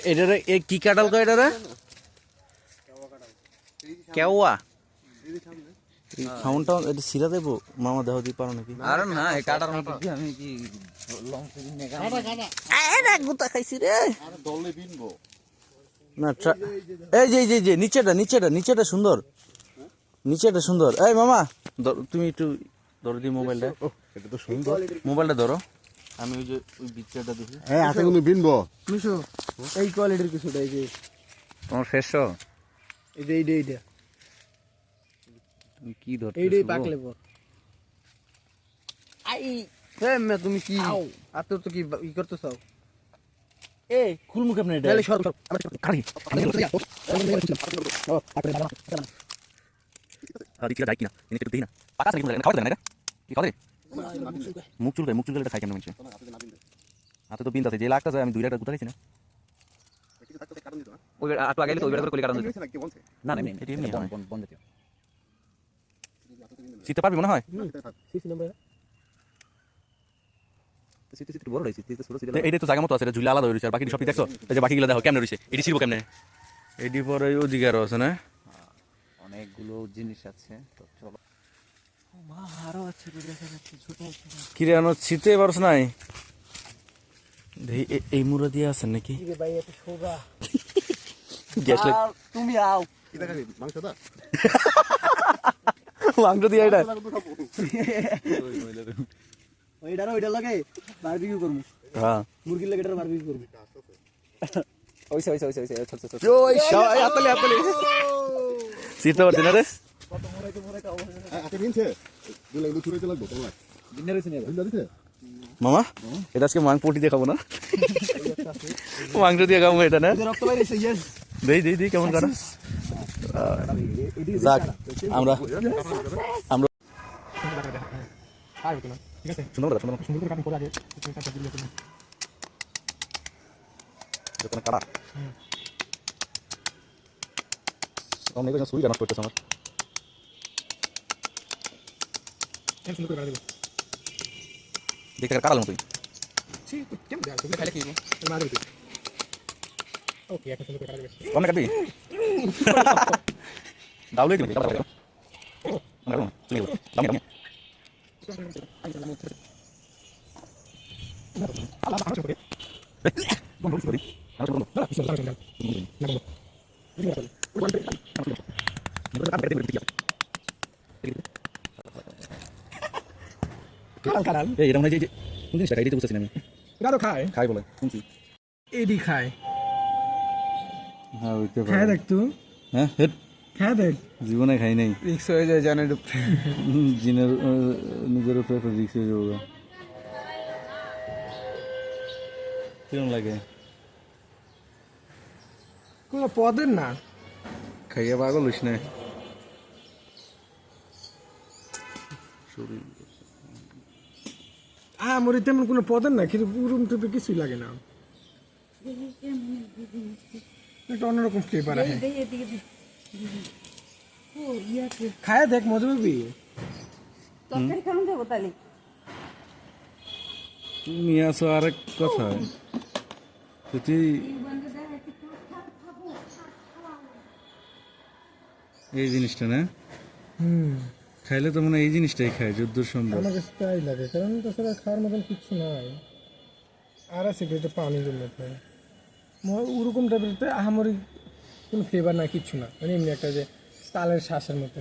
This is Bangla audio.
এটারে কি কাঁঠাল কয় এটারে? কেওয়া। খাউনটা এটা সিরা দেবো মামা দেহ দিতে পারো নাকি? আরে না এই কাটার মতো দিয়ে আমি কি লং সিরিজ নেগা আরে গুতা খাইছি রে। আরে দলে বিনবো না এই যে নিচেটা সুন্দর, নিচেটা সুন্দর। এই মামা তুমি একটু ধরো দি মোবাইলটা। এটা তো সুন্দর। মোবাইলটা ধরো, আমি ওই যে ওই পিকচারটা দেখি। হ্যাঁ আছে কিন্তু বিনবো মিশো এই কোয়ালিটির কিছুটা এই যে তোমার শেষ এই যে এইটা তুমি কি ধরো এইটাই পাকলে পর আই হ্যাঁ মে তুমি কি আর তোর তো কি ই করতে চাও? এ খুলমু কেমনে এটা? তাহলে সরকার কারি আরে কি যাই কিনা এনে একটু দেই না পাকা আছে নাকি খাওয়া দেন না এটা কি খাওয়া মুখ চুলকায় এটা খাই কেন মানুষ হাতে তো বিনতে যে লাগতা যায় আমি 2 লাখ গুতা খাইছি না ওই আটো আগে তো ওই করে কলি কারণ না না এটা এমনি হয় বন্ধ দিও সিতে পারবি মনে হয় সিসি নাম্বার সিটি বড় হইছে তুই তো ছোট ছিল এইটা তো জায়গা মতো আছে এটা ঝুলে আলাদা হয়ে রইছে আর বাকি সব দেখছো এই যে বাকিগুলো দেখো কেমনে রইছে এটি ছিড়বো কেমনে এডি পরে ওদিকে আরো আছে না অনেকগুলো জিনিস আছে তো চলো মা আরো আছে দেখা যাচ্ছে ছোট কি রে আনো ছিতে পারছ নাই এই মুড়া দিয়ে আছেন নাকি কি রে ভাই এত শোভা গ্যাস লাগ তুমি আও কি দেখাবি মাংসটা মাংস দিয়ে এটা ওইটা লাগে বারবিকিউ করব। হ্যাঁ মুরগির লাগে এটা বারবিকিউ করব। ওইছে ছোট ছোট ওই শাই আতলে ছিতে পারছ না রে আতে বিনছে দিলে একটু ছুঁড়ে লাগবে তোমার ডিনার হইছে না বিনদা দিতে মামা এটা আজকে মাংস পটি দিয়ে খাবো না মাংস দিয়ে খাবো এটা না রক্ত বাইরেছে ইয়েস দেই কেমন কাটা যাক আমরা আর হতো না ঠিক আছে সুন্দর সুন্দর করে কাটিং করে আগে যখন কাটা অনেক কিছু সুই জানা করতেছ আমার সুন্দর করে কাটবো দেখতে কাটালাম তুই সি কেমন দেয়া তুমি খাইলে কি মারবে তুই ওকে একটা সুন্দর করে কাটবে কমে কাটবি দাউলে দিবি দাউলে আমরা তুই দাম দাম আল্লাহ আচ্ছা করে বন্ধ করি আমি বন্ধ না কিছু না না কারণ এই এটা মনে হয় যে কোন জিনিসটা খাইতে বুঝতেছি না আমি এটা তো খায় খাই বলে শুনছি এডি খায় হ্যাঁ ওইতে খায় দেখ তুই হ্যাঁ হেড খায় দেখ জীবনে খাই নাই রিক্স হয়ে যায় জানে জিনের নিজের উপরে একটা রিক্স হয়ে যাবো কিরম লাগে কোনো পদের না খাইয়া পাগল হইস না শরীর আমার তেমন কোনো পদের না কিন্তু রুম টুপে কিছুই লাগে না একটা অন্যরকম ফ্লেভার আছে খায় দেখ মজা পাবি তরকারি কেমন যাবো তাহলে তুমি আসো আরেক কথা তুই এই জিনিসটা না খাইলে তো মনে হয় এই জিনিসটাই খায় যদ্দূর সম্ভব আমার কাছে তাই লাগে কারণ তাছাড়া খাওয়ার মতন কিচ্ছু নাই আর আছে কি পানি জন্যতে ওরকম টাইপের আহামরি কোনো ফ্লেভার না কিচ্ছু না মানে এমনি একটা যে তালের শ্বাসের মতো